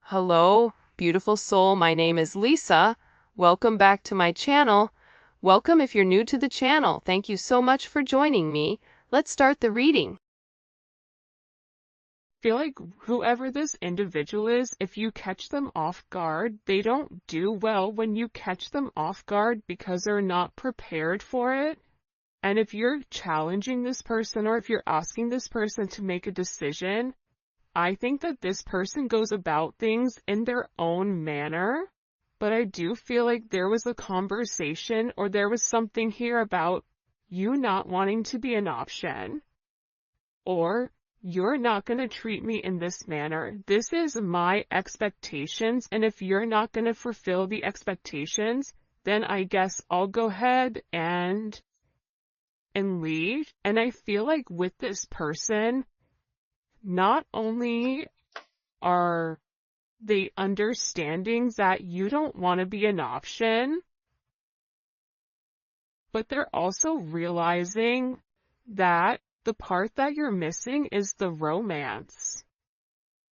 Hello, beautiful soul. My name is Lisa. Welcome back to my channel. Welcome if you're new to the channel. Thank you so much for joining me. Let's start the reading. Feel like whoever this individual is, if you catch them off guard, they don't do well when you catch them off guard because they're not prepared for it. And if you're challenging this person or if you're asking this person to make a decision, I think that this person goes about things in their own manner. But I do feel like there was a conversation or there was something here about you not wanting to be an option, or you're not going to treat me in this manner. This is my expectations, and if you're not going to fulfill the expectations, then I guess I'll go ahead and leave. And I feel like with this person, not only are they understanding that you don't want to be an option, but they're also realizing that the part that you're missing is the romance.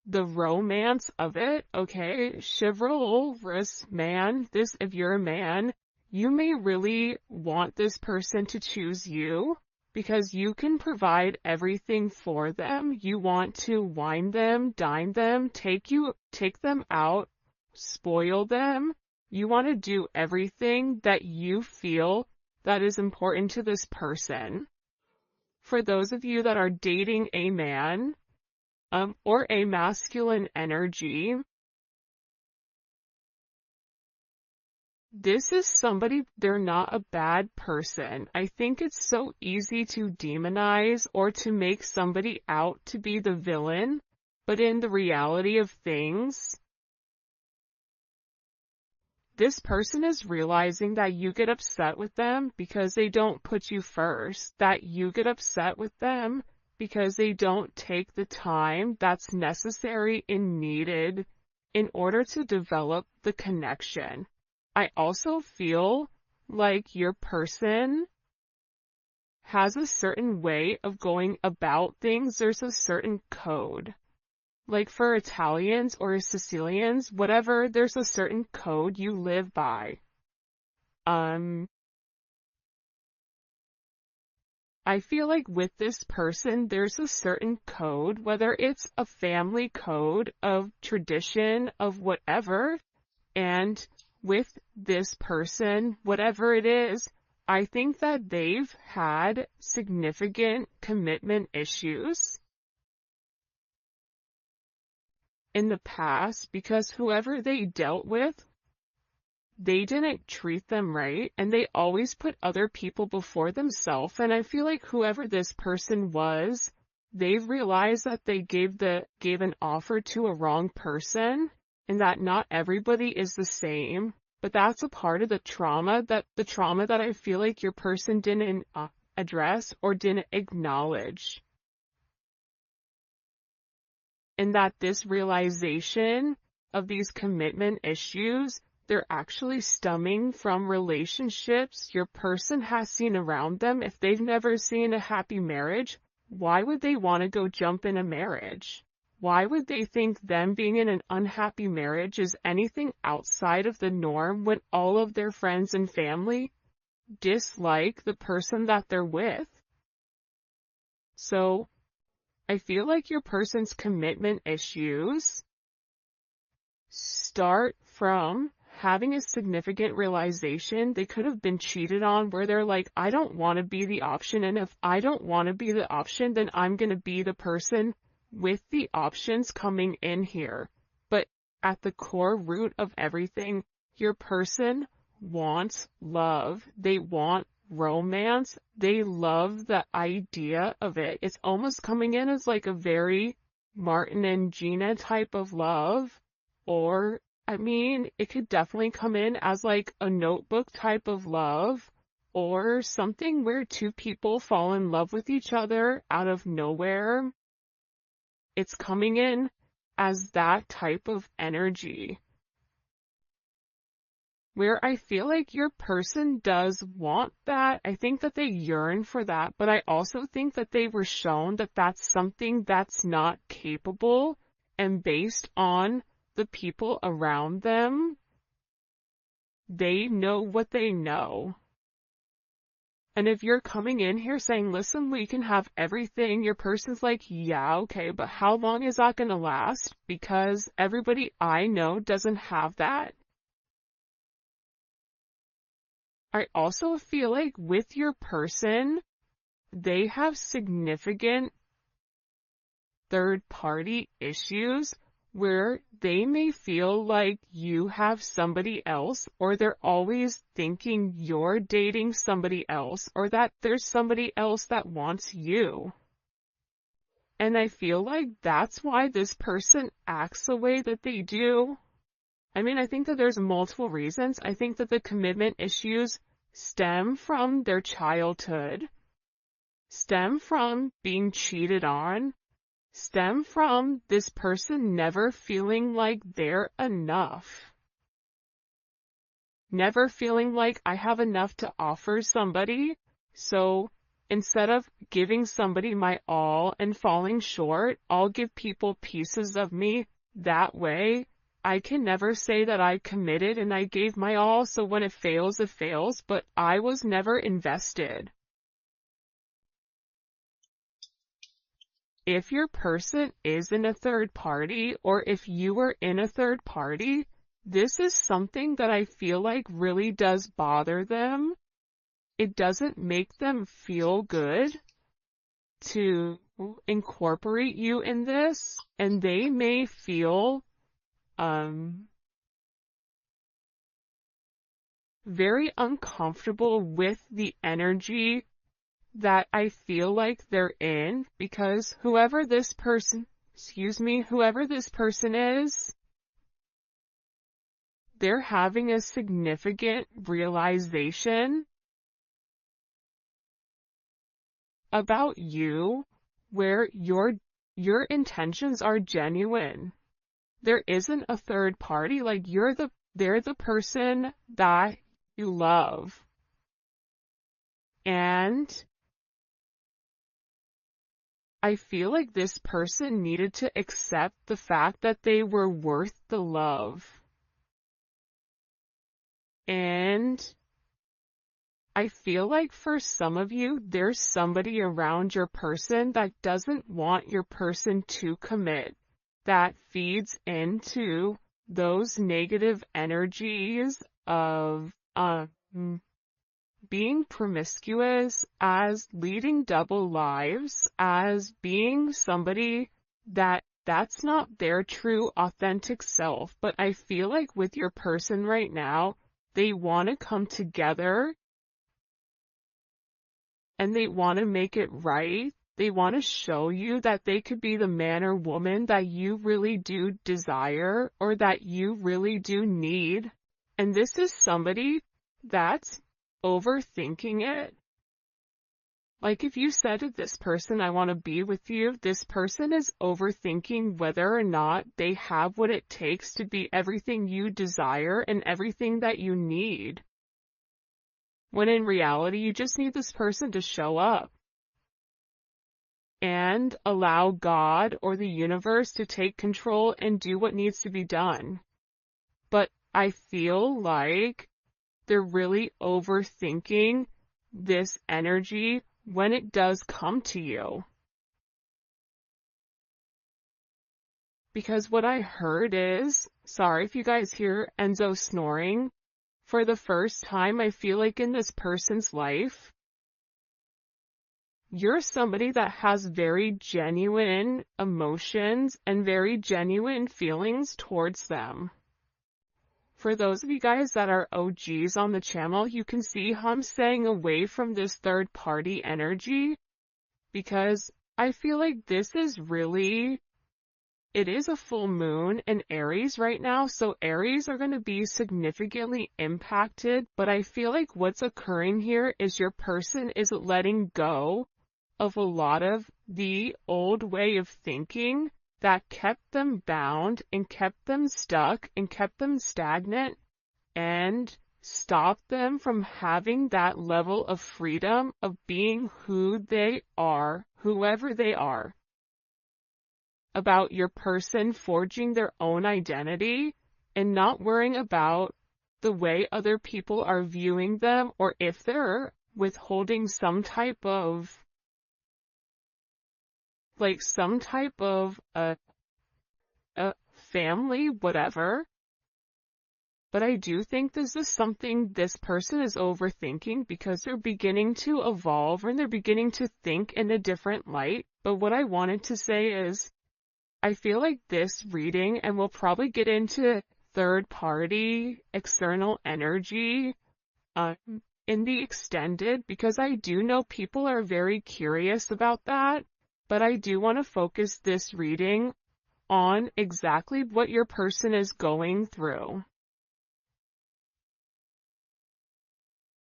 The romance of it, okay? Chivalrous man, if you're a man, you may really want this person to choose you because you can provide everything for them. You want to wine them, dine them, take them out, spoil them. You want to do everything that you feel that is important to this person. For those of you that are dating a man, or a masculine energy, this is somebody, they're not a bad person. I think it's so easy to demonize or to make somebody out to be the villain, but in the reality of things, this person is realizing that you get upset with them because they don't put you first, that you get upset with them because they don't take the time that's necessary and needed in order to develop the connection. I also feel like your person has a certain way of going about things. There's a certain code. Like for Italians or Sicilians, whatever, there's a certain code you live by. I feel like with this person, there's a certain code, whether it's a family code of tradition of whatever, and with this person, whatever it is, I think that they've had significant commitment issues in the past because whoever they dealt with, they didn't treat them right, and they always put other people before themselves. And I feel like whoever this person was, they've realized that they gave an offer to a wrong person, and that not everybody is the same. But that's a part of the trauma that I feel like your person didn't address or didn't acknowledge. And that this realization of these commitment issues, they're actually stemming from relationships your person has seen around them. If they've never seen a happy marriage, why would they want to go jump in a marriage? Why would they think them being in an unhappy marriage is anything outside of the norm when all of their friends and family dislike the person that they're with? So I feel like your person's commitment issues start from having a significant realization they could have been cheated on, where they're like, I don't want to be the option, and if I don't want to be the option, then I'm going to be the person with the options coming in here. But at the core root of everything, your person wants love. They want romance. They love the idea of it. It's almost coming in as like a very Martin and Gina type of love, or I mean, it could definitely come in as like a Notebook type of love, or something where two people fall in love with each other out of nowhere. It's coming in as that type of energy, where I feel like your person does want that. I think that they yearn for that, but I also think that they were shown that that's something that's not capable, and based on the people around them, they know what they know. And if you're coming in here saying, listen, we can have everything, your person's like, yeah, okay, but how long is that going to last? Because everybody I know doesn't have that. I also feel like with your person, they have significant third-party issues where they may feel like you have somebody else, or they're always thinking you're dating somebody else, or that there's somebody else that wants you. And I feel like that's why this person acts the way that they do. I mean, I think that there's multiple reasons. I think that the commitment issues stem from their childhood, stem from being cheated on, stem from this person never feeling like they're enough. Never feeling like I have enough to offer somebody, so instead of giving somebody my all and falling short, I'll give people pieces of me. That way, I can never say that I committed and I gave my all, so when it fails, but I was never invested. If your person is in a third party, or if you are in a third party, this is something that I feel like really does bother them. It doesn't make them feel good to incorporate you in this, and they may feel very uncomfortable with the energy that I feel like they're in, because whoever this person is, they're having a significant realization about you where your intentions are genuine. There isn't a third party, like they're the person that you love. And I feel like this person needed to accept the fact that they were worth the love. And I feel like for some of you, there's somebody around your person that doesn't want your person to commit, that feeds into those negative energies of being promiscuous, as leading double lives, as being somebody that's not their true authentic self. But I feel like with your person right now, they want to come together and they want to make it right. They want to show you that they could be the man or woman that you really do desire, or that you really do need. And this is somebody that's overthinking it. Like if you said to this person, I want to be with you, this person is overthinking whether or not they have what it takes to be everything you desire and everything that you need. When in reality, you just need this person to show up and allow God or the universe to take control and do what needs to be done. But I feel like they're really overthinking this energy when it does come to you. Because what I heard is, sorry if you guys hear Enzo snoring, for the first time I feel like in this person's life, you're somebody that has very genuine emotions and very genuine feelings towards them. For those of you guys that are OGs on the channel, you can see how I'm staying away from this third party energy, because I feel like this is really, it is a full moon in Aries right now, so Aries are going to be significantly impacted, but I feel like what's occurring here is your person is letting go of a lot of the old way of thinking that kept them bound and kept them stuck and kept them stagnant and stopped them from having that level of freedom of being who they are, whoever they are. about your person forging their own identity and not worrying about the way other people are viewing them, or if they're withholding some type of family, whatever. But I do think this is something this person is overthinking because they're beginning to evolve and they're beginning to think in a different light. But what I wanted to say is, I feel like this reading, and we'll probably get into third party, external energy, in the extended, because I do know people are very curious about that. But I do want to focus this reading on exactly what your person is going through.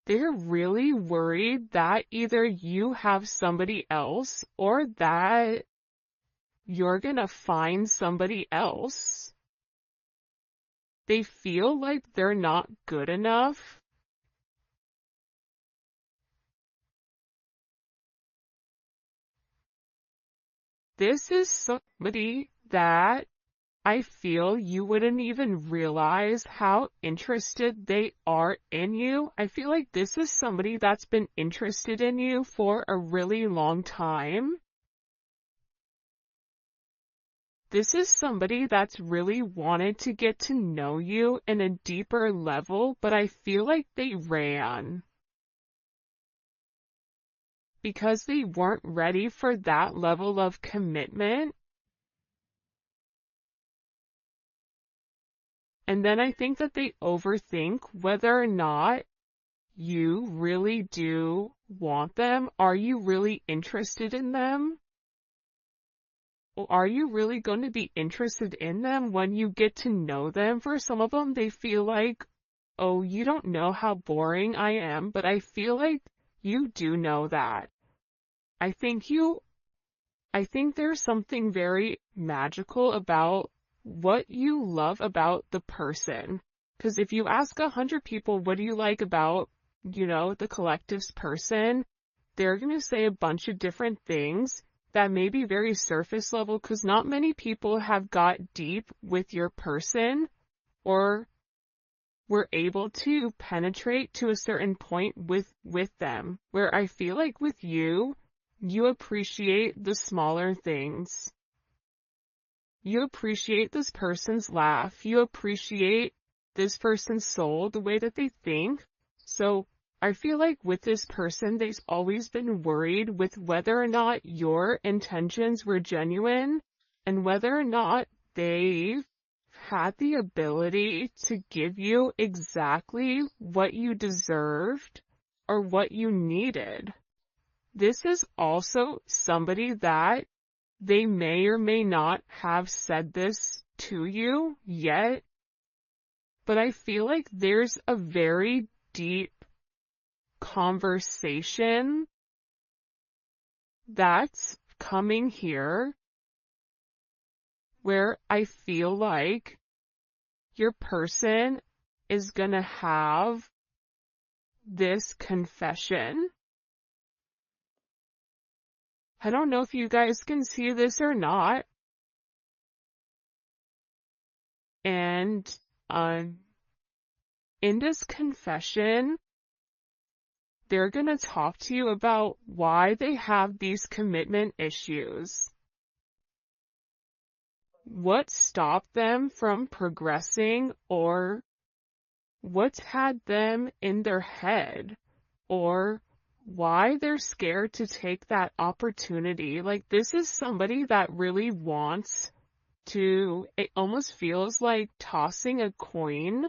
They're really worried that either you have somebody else or that you're gonna find somebody else. They feel like they're not good enough. This is somebody that I feel you wouldn't even realize how interested they are in you. I feel like this is somebody that's been interested in you for a really long time. This is somebody that's really wanted to get to know you in a deeper level, but I feel like they ran because they weren't ready for that level of commitment. And then I think that they overthink whether or not you really do want them. Are you really interested in them? Or are you really going to be interested in them when you get to know them? For some of them, they feel like, oh, you don't know how boring I am, but I feel like you do know that. I think there's something very magical about what you love about the person. Because if you ask 100 people, what do you like about, the collective's person, they're going to say a bunch of different things that may be very surface level, because not many people have got deep with your person or were able to penetrate to a certain point with them. Where I feel like with you, you appreciate the smaller things. You appreciate this person's laugh. You appreciate this person's soul, the way that they think. So I feel like with this person, they've always been worried with whether or not your intentions were genuine and whether or not they've had the ability to give you exactly what you deserved or what you needed. This is also somebody that they may or may not have said this to you yet, but I feel like there's a very deep conversation that's coming here where I feel like your person is gonna have this confession. I don't know if you guys can see this or not. And in this confession, they're going to talk to you about why they have these commitment issues. What stopped them from progressing, or what's had them in their head, or why they're scared to take that opportunity. Like, this is somebody that really wants to, it almost feels like tossing a coin,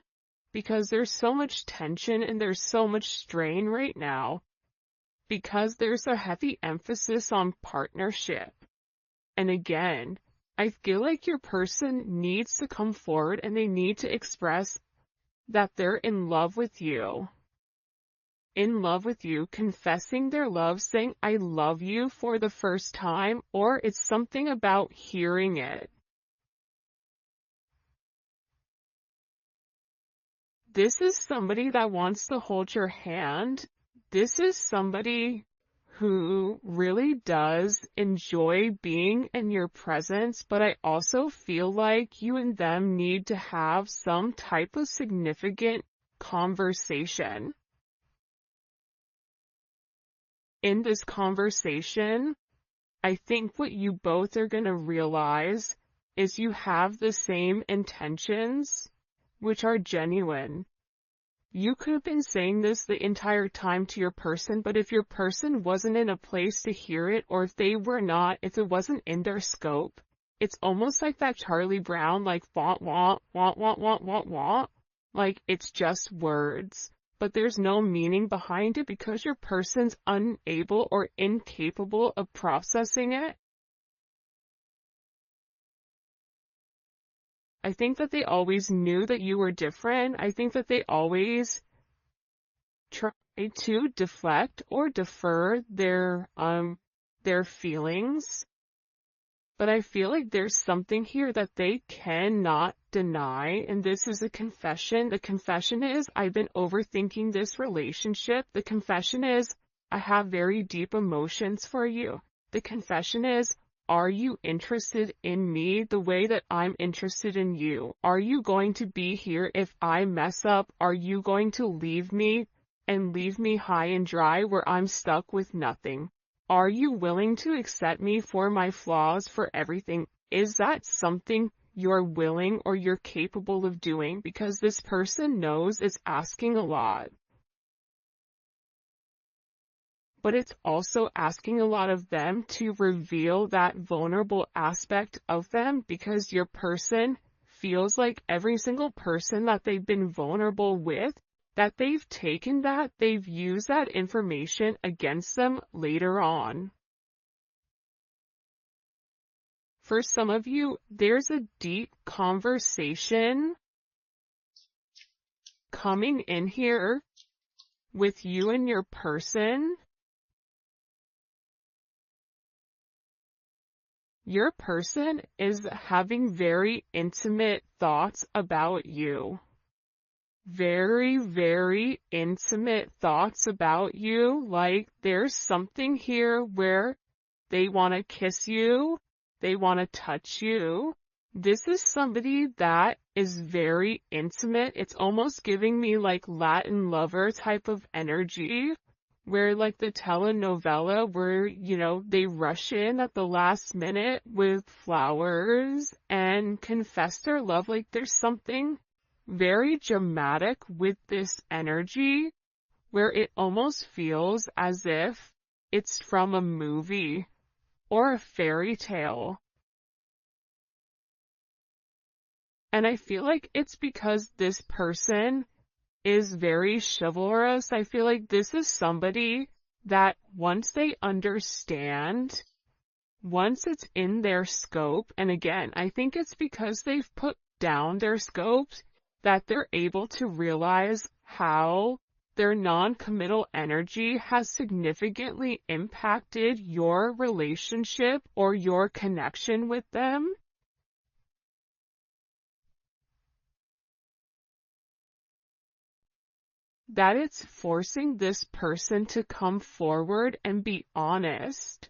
because there's so much tension and there's so much strain right now, because there's a heavy emphasis on partnership. And again, I feel like your person needs to come forward and they need to express that they're in love with you. In love with you, confessing their love, saying, I love you for the first time, or it's something about hearing it. This is somebody that wants to hold your hand. This is somebody who really does enjoy being in your presence, but I also feel like you and them need to have some type of significant conversation. In this conversation, I think what you both are going to realize is you have the same intentions, which are genuine. You could have been saying this the entire time to your person, but if your person wasn't in a place to hear it, or if it wasn't in their scope, it's almost like that Charlie Brown, like, want, want. Like, it's just words, but there's no meaning behind it because your person's unable or incapable of processing it. I think that they always knew that you were different. I think that they always try to deflect or defer their feelings. But I feel like there's something here that they cannot deny, and this is a confession. The confession is, I've been overthinking this relationship. The confession is, I have very deep emotions for you. The confession is, are you interested in me the way that I'm interested in you? Are you going to be here if I mess up? Are you going to leave me and leave me high and dry where I'm stuck with nothing? Are you willing to accept me for my flaws, for everything? Is that something you're willing or you're capable of doing? Because this person knows it's asking a lot. But it's also asking a lot of them to reveal that vulnerable aspect of them, because your person feels like every single person that they've been vulnerable with, that they've taken that, they've used that information against them later on. For some of you, there's a deep conversation coming in here with you and your person. Your person is having very intimate thoughts about you. Very, very intimate thoughts about you. Like, there's something here where they want to kiss you. They want to touch you. This is somebody that is very intimate. It's almost giving me like Latin lover type of energy, where like the telenovela where, they rush in at the last minute with flowers and confess their love. Like, there's something very dramatic with this energy where it almost feels as if it's from a movie or a fairy tale. And I feel like it's because this person is very chivalrous. I feel like this is somebody that once they understand, once it's in their scope, and again, I think it's because they've put down their scopes that they're able to realize how their non-committal energy has significantly impacted your relationship or your connection with them. That it's forcing this person to come forward and be honest.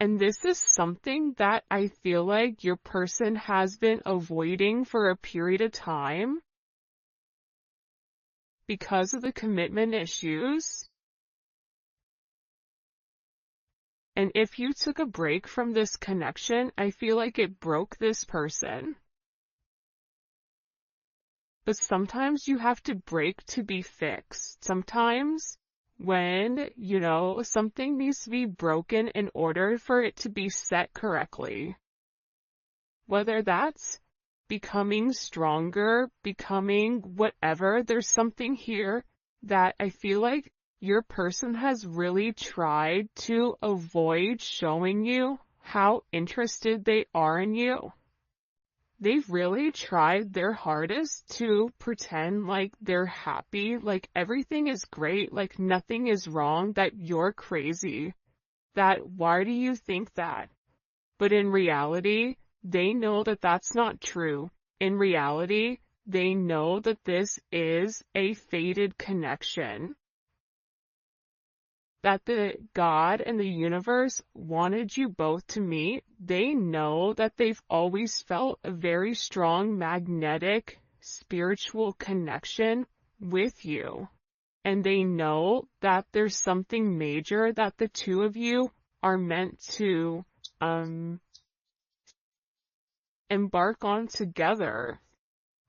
And this is something that I feel like your person has been avoiding for a period of time because of the commitment issues. And if you took a break from this connection, I feel like it broke this person. But sometimes you have to break to be fixed. Sometimes when, something needs to be broken in order for it to be set correctly. Whether that's becoming stronger, becoming whatever, there's something here that I feel like your person has really tried to avoid showing you how interested they are in you. They've really tried their hardest to pretend like they're happy, like everything is great, like nothing is wrong, that you're crazy, that why do you think that? But in reality, they know that that's not true. In reality, they know that this is a fated connection. that the God and the universe wanted you both to meet. They know that they've always felt a very strong magnetic spiritual connection with you. And they know that there's something major that the two of you are meant to embark on together.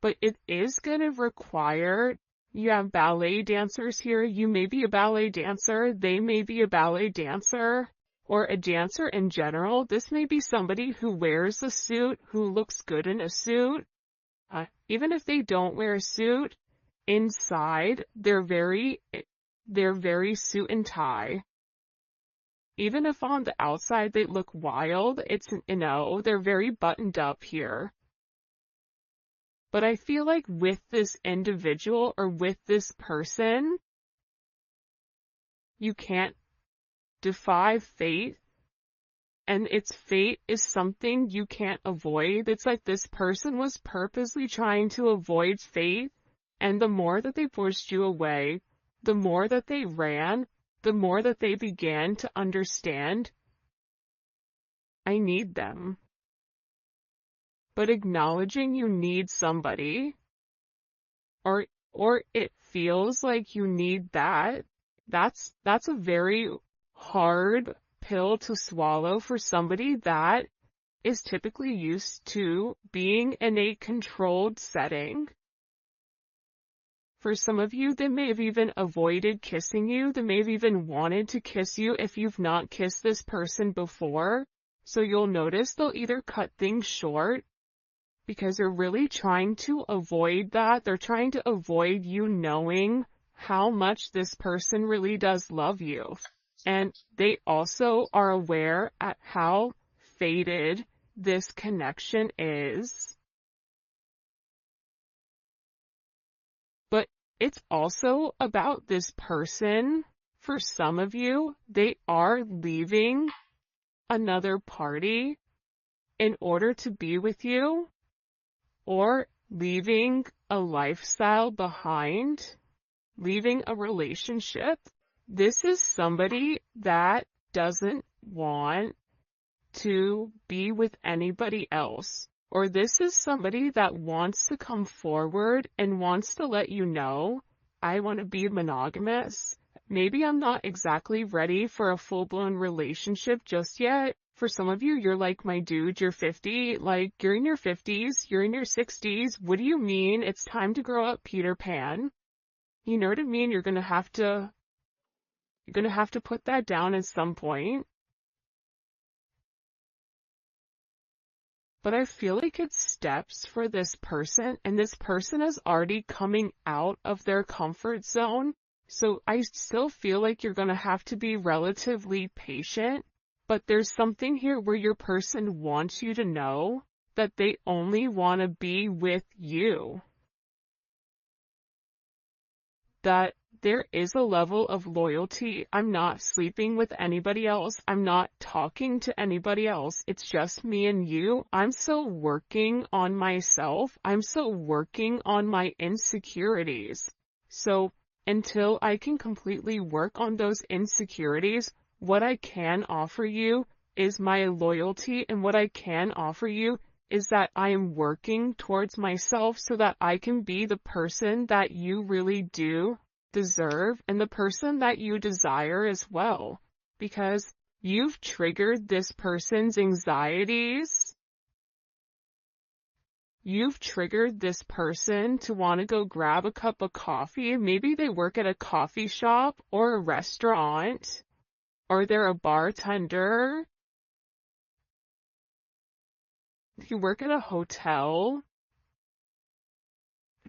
But it is going to require, you have ballet dancers here, you may be a ballet dancer, they may be a ballet dancer, or a dancer in general. This may be somebody who wears a suit, who looks good in a suit. Even if they don't wear a suit, inside, they're very suit and tie. Even if on the outside they look wild, they're very buttoned up here. But I feel like with this individual or with this person, you can't defy fate. And its fate is something you can't avoid. It's like this person was purposely trying to avoid fate. And the more that they pushed you away, the more that they ran, the more that they began to understand, I need them. But acknowledging you need somebody, or it feels like you need that's a very hard pill to swallow for somebody that is typically used to being in a controlled setting. For some of you, they may have even avoided kissing you. They may have even wanted to kiss you if you've not kissed this person before. So you'll notice they'll either cut things short because they're really trying to avoid that. They're trying to avoid you knowing how much this person really does love you. And they also are aware at how faded this connection is. But it's also about this person. For some of you, they are leaving another party in order to be with you, or leaving a lifestyle behind, leaving a relationship. This is somebody that doesn't want to be with anybody else. Or this is somebody that wants to come forward and wants to let you know, I want to be monogamous. Maybe I'm not exactly ready for a full-blown relationship just yet. For some of you, you're like, my dude, you're 50, like, you're in your 50s, you're in your 60s. What do you mean? It's time to grow up, Peter Pan. You know what I mean? You're gonna have to put that down at some point. But I feel like it's steps for this person, and this person is already coming out of their comfort zone. So I still feel like you're gonna have to be relatively patient. But there's something here where your person wants you to know that they only want to be with you. That there is a level of loyalty. I'm not sleeping with anybody else. I'm not talking to anybody else. It's just me and you. I'm still working on myself. I'm still working on my insecurities. So until I can completely work on those insecurities, what I can offer you is my loyalty, and what I can offer you is that I am working towards myself so that I can be the person that you really do deserve and the person that you desire as well. Because you've triggered this person's anxieties. You've triggered this person to want to go grab a cup of coffee. Maybe they work at a coffee shop or a restaurant. Or they're a bartender. You work at a hotel.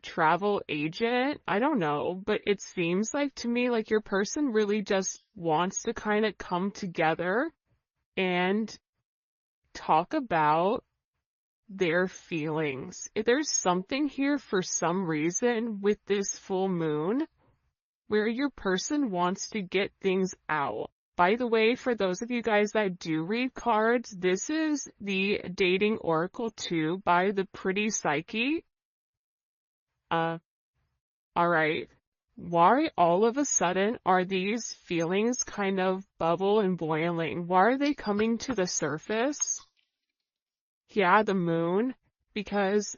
Travel agent. I don't know, but it seems like to me like your person really just wants to kind of come together and talk about their feelings. If there's something here for some reason with this full moon where your person wants to get things out. By the way, for those of you guys that do read cards, this is the Dating Oracle 2 by the Pretty Psyche. Alright. Why all of a sudden are these feelings kind of bubble and boiling? Why are they coming to the surface? Yeah, the moon, because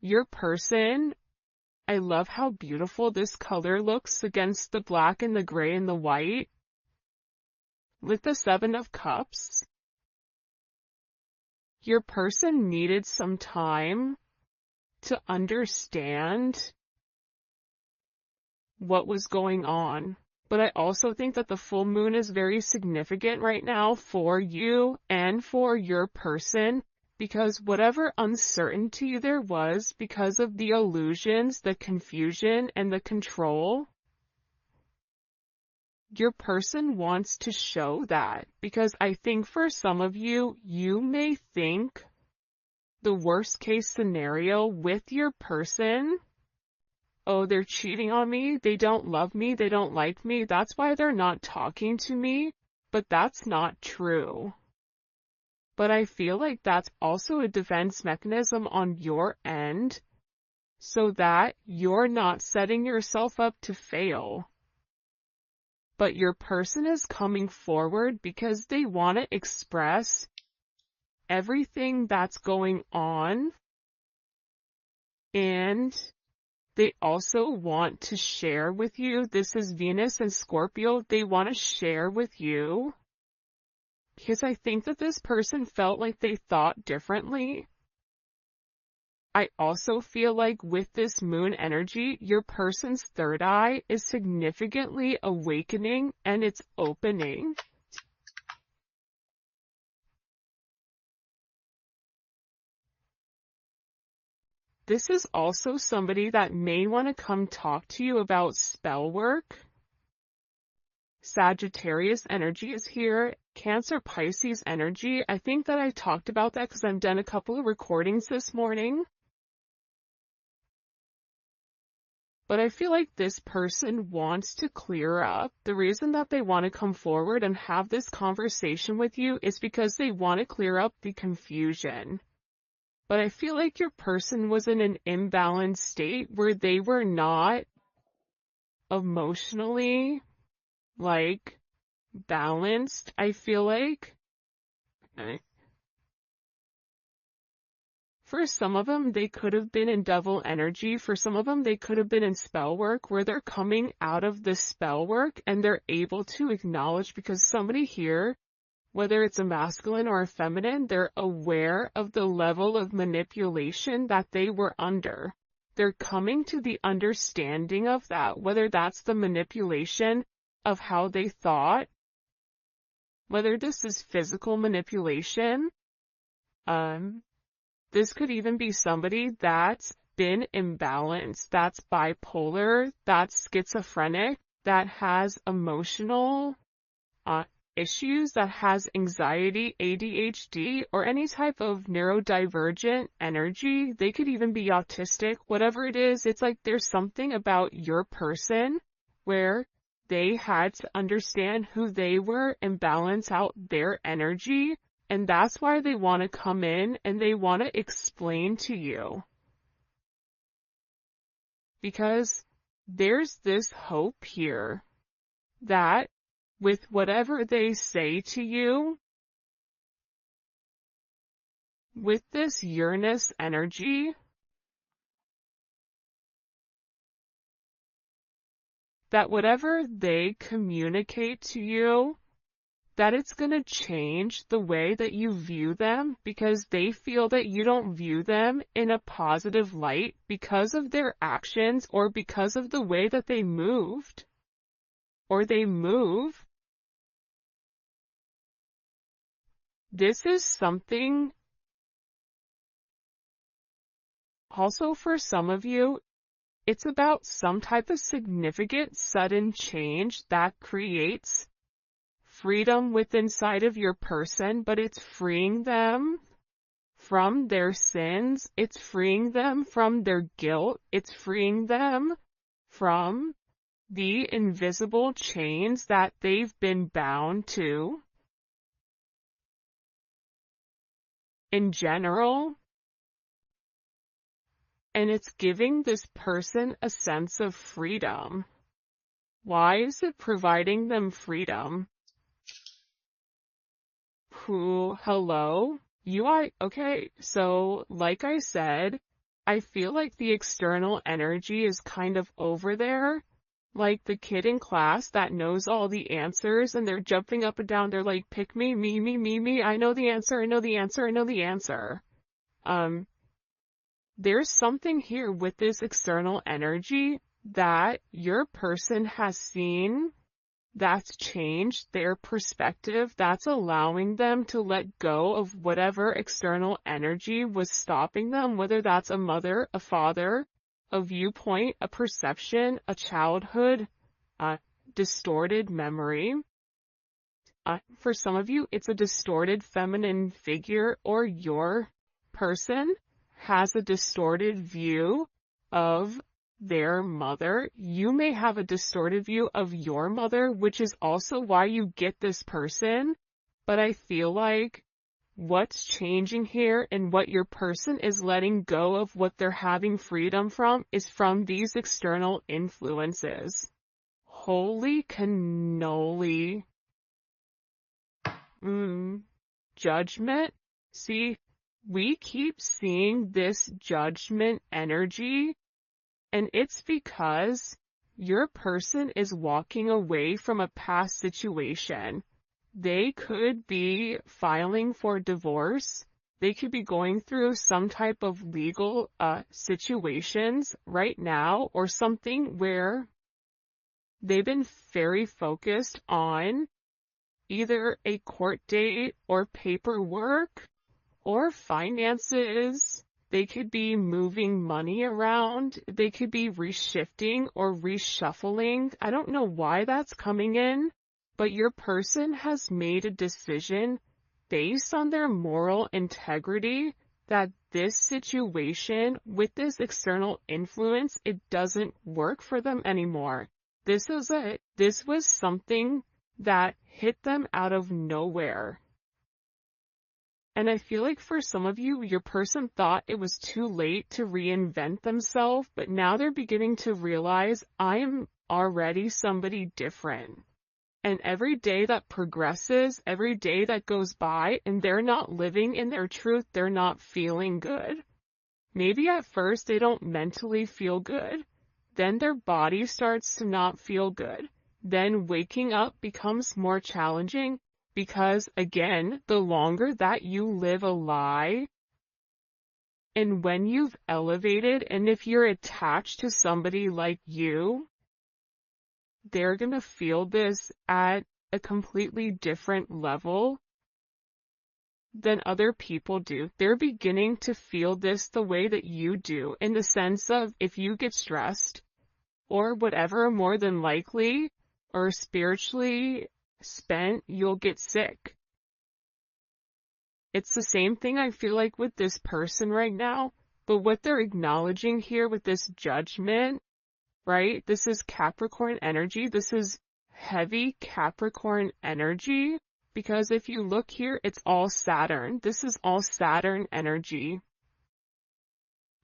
your person, I love how beautiful this color looks against the black and the gray and the white. With the Seven of Cups, your person needed some time to understand what was going on. But I also think that the full moon is very significant right now for you and for your person, because whatever uncertainty there was because of the illusions, the confusion, and the control, your person wants to show that. Because I think for some of you, you may think the worst case scenario with your person, oh, they're cheating on me, they don't love me, they don't like me, that's why they're not talking to me. But that's not true. But I feel like that's also a defense mechanism on your end, so that you're not setting yourself up to fail. But your person is coming forward because they want to express everything that's going on, and they also want to share with you. This is Venus and Scorpio. They want to share with you because I think that this person felt like they thought differently. I also feel like with this moon energy, your person's third eye is significantly awakening and it's opening. This is also somebody that may want to come talk to you about spell work. Sagittarius energy is here. Cancer, Pisces energy. I think that I talked about that because I've done a couple of recordings this morning. But I feel like this person wants to clear up. The reason that they want to come forward and have this conversation with you is because they want to clear up the confusion. But I feel like your person was in an imbalanced state where they were not emotionally, balanced, I feel like. Okay. For some of them, they could have been in devil energy. For some of them, they could have been in spell work, where they're coming out of the spell work and they're able to acknowledge, because somebody here, whether it's a masculine or a feminine, they're aware of the level of manipulation that they were under. They're coming to the understanding of that, whether that's the manipulation of how they thought, whether this is physical manipulation. This could even be somebody that's been imbalanced, that's bipolar, that's schizophrenic, that has emotional issues, that has anxiety, ADHD, or any type of neurodivergent energy. They could even be autistic, whatever it is. It's like there's something about your person where they had to understand who they were and balance out their energy. And that's why they want to come in and they want to explain to you. Because there's this hope here that with whatever they say to you, with this Uranus energy, that whatever they communicate to you, that it's going to change the way that you view them, because they feel that you don't view them in a positive light because of their actions or because of the way that they moved or they move. This is something also for some of you. It's about some type of significant sudden change that creates freedom within inside of your person, but it's freeing them from their sins. It's freeing them from their guilt. It's freeing them from the invisible chains that they've been bound to. In general, and it's giving this person a sense of freedom. Why is it providing them freedom? Hello? Okay, so like I said, I feel like the external energy is kind of over there. Like the kid in class that knows all the answers and they're jumping up and down. They're like, pick me, me. I know the answer. I know the answer. I know the answer. There's something here with this external energy that your person has seen that's changed their perspective, that's allowing them to let go of whatever external energy was stopping them, whether that's a mother, a father, a viewpoint, a perception, a childhood, a distorted memory. For some of you, it's a distorted feminine figure, or your person has a distorted view of their mother. You may have a distorted view of your mother, which is also why you get this person. But I feel like what's changing here and what your person is letting go of, what they're having freedom from, is from these external influences. Holy cannoli. Judgment. See, we keep seeing this judgment energy, and it's because your person is walking away from a past situation. They could be filing for divorce. They could be going through some type of legal situations right now, or something where they've been very focused on either a court date or paperwork or finances. They could be moving money around. They could be reshifting or reshuffling. I don't know why that's coming in, but your person has made a decision based on their moral integrity that this situation with this external influence, it doesn't work for them anymore. This was something that hit them out of nowhere. And I feel like for some of you, your person thought it was too late to reinvent themselves, but now they're beginning to realize, I am already somebody different. And every day that progresses, every day that goes by, and they're not living in their truth, they're not feeling good. Maybe at first they don't mentally feel good. Then their body starts to not feel good. Then waking up becomes more challenging. Because, again, the longer that you live a lie, and when you've elevated, and if you're attached to somebody like you, they're going to feel this at a completely different level than other people do. They're beginning to feel this the way that you do, in the sense of, if you get stressed, or whatever, more than likely, or spiritually spent, you'll get sick. It's the same thing I feel like with this person right now, but what they're acknowledging here with this judgment, right? This is Capricorn energy. This is heavy Capricorn energy, because if you look here, it's all Saturn. This is all Saturn energy.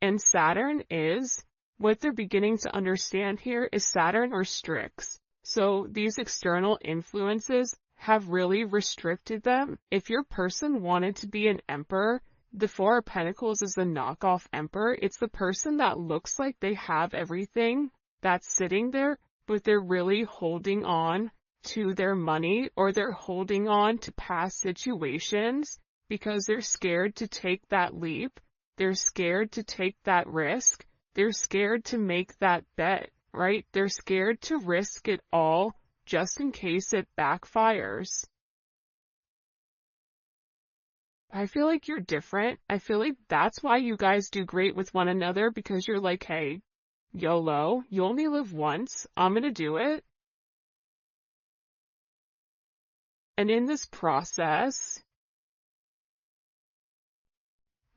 And Saturn is, what they're beginning to understand here is Saturn restricts. So these external influences have really restricted them. If your person wanted to be an emperor, the Four of Pentacles is a knockoff emperor. It's the person that looks like they have everything that's sitting there, but they're really holding on to their money, or they're holding on to past situations because they're scared to take that leap. They're scared to take that risk. They're scared to make that bet. Right? They're scared to risk it all just in case it backfires. I feel like you're different. I feel like that's why you guys do great with one another, because you're like, hey, YOLO, you only live once. I'm gonna do it. And in this process,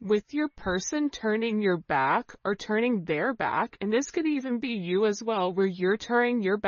with your person turning your back or turning their back, and this could even be you as well, where you're turning your back